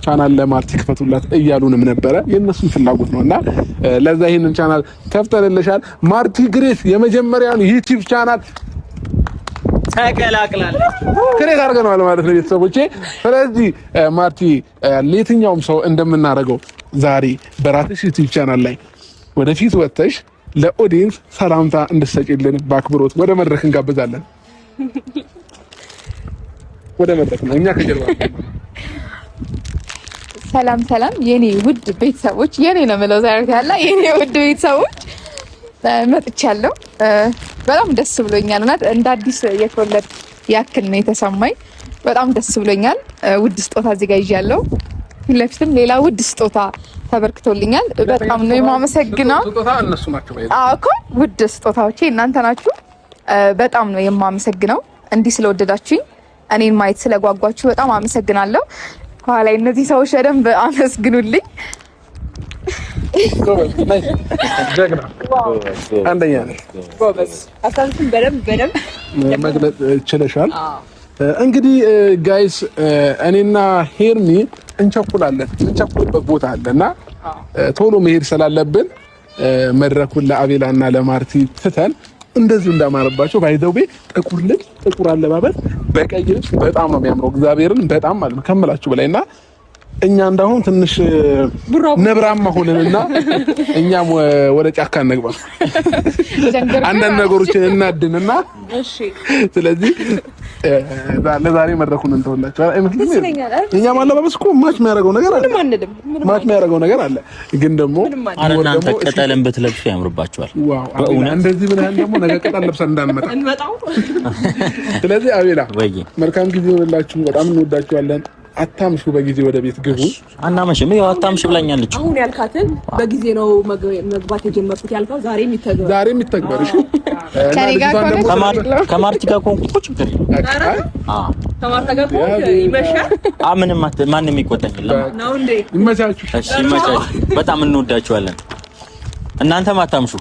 ቻናል ለማርቲ ክፈቱላት እያሉንም ነበረ። የነሱን ፍላጎት ነውና ለዛ ይሄንን ቻናል ከፍተንልሻል። ማርቲ ግሬስ የመጀመሪያውን ዩቲዩብ ቻናል ተቀላቅላለች። ክሬት አድርገናል ማለት ነው ቤተሰቦቼ። ስለዚህ ማርቲ ለየትኛውም ሰው እንደምናደርገው ዛሬ በራስሽ ዩቲዩብ ቻናል ላይ ወደፊት ወጥተሽ ለኦዲየንስ ሰላምታ እንድትሰጪልን በአክብሮት ወደ መድረክ እንጋብዛለን። ወደ መድረክ ነው እኛ ከጀርባ። ሰላም የኔ ውድ ቤተሰቦች፣ የኔ ነው የምለው ዛሬ ያለ የኔ ውድ ቤተሰቦች መጥቻለሁ። በጣም ደስ ብሎኛል። እና እንደ አዲስ የተወለድ ያክል ነው የተሰማኝ። በጣም ደስ ብሎኛል። ውድ ስጦታ እዚህ ጋር ይዣለሁ። ለፊትም ሌላ ውድ ስጦታ ተበርክቶልኛል። በጣም ነው የማመሰግነው። ስጦታ እነሱ ናቸው ማለት እኮ ውድ ስጦታዎቼ እናንተ ናችሁ። በጣም ነው የማመሰግነው። እንዲህ ስለወደዳችሁኝ፣ እኔን ማየት ስለጓጓችሁ በጣም አመሰግናለሁ። ከኋላ እነዚህ ሰዎች በደንብ አመስግኑልኝ። ጀግና አንደኛ ነህ። ጎበዝ አሳንተን በደንብ መግለጽ ችለሻል። እንግዲህ ጋይስ እኔና ሄርሚ እንቸኩላለን። እንቸኩልበት ቦታ አለና ቶሎ መሄድ ስላለብን መድረኩን ለአቤላና ለማርቲ ትተን እንደዚህ እንዳማረባቸው ባይዘውቤ ጥቁር ልብስ፣ ጥቁር አለባበስ በቀይ ልብስ በጣም ነው የሚያምረው። እግዚአብሔርን በጣም ማለት ነው ከምላችሁ በላይና እኛ እንዳሁን ትንሽ ነብራማ ሆነንና እኛም ወደ ጫካ እንግባ አንዳንድ ነገሮችን እናድንና እሺ። ስለዚህ ለዛሬ መድረኩን እንተውላችሁ አይመስልም? እኛ ማለባበስ እኮ ማች የሚያደርገው ነገር አለ። ማች የሚያደርገው ነገር አለ። ግን ደግሞ እናንተ ቅጠልን ብትለብሱ ያምርባችኋል። ዋው እንደዚህ ብለህ ደግሞ ነገ ቅጠል ለብሰን እንዳንመጣ። ስለዚህ አቤላ መልካም ጊዜ ይሁንላችሁ። በጣም እንወዳችኋለን። አታምሹ፣ በጊዜ ወደ ቤት ግቡ። አናመሽም። ያው አታምሽ ብላኛለች። አሁን ያልካትን በጊዜ ነው መግባት የጀመርኩት ያልከው ዛሬ የሚተግበር እሺ። ከማርቲ ጋር ቆንቁ ችግር ከማርቲ ጋር ቆንቁ ይመሻል። ምንም ማንም ይቆጣኛል ነው እንዴ? ይመቻችሁ። እሺ ይመቻችሁ። በጣም እንወዳችኋለን። እናንተም አታምሹ።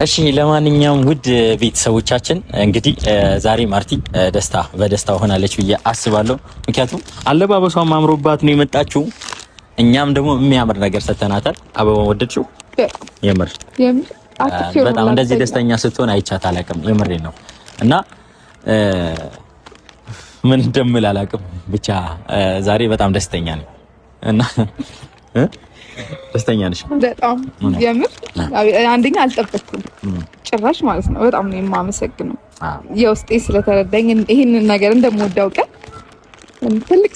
እሺ ለማንኛውም ውድ ቤተሰቦቻችን እንግዲህ ዛሬ ማርቲ በደስታ ሆናለች ብዬ አስባለሁ። ምክንያቱም አለባበሷን ማምሮባት ነው የመጣችው። እኛም ደግሞ የሚያምር ነገር ሰተናታል። አበባውን ወደድሽው? የምር በጣም እንደዚህ ደስተኛ ስትሆን አይቻት አላውቅም። የምሬ ነው እና ምን እንደምል አላውቅም። ብቻ ዛሬ በጣም ደስተኛ ነኝ እና ደስተኛ ነሽ? በጣም የምር አንደኛ አልጠበቅኩም ጭራሽ ማለት ነው። በጣም ነው የማመሰግነው የውስጤ ስለተረዳኝ ይሄንን ነገር እንደምወዳው ቀን ትልቅ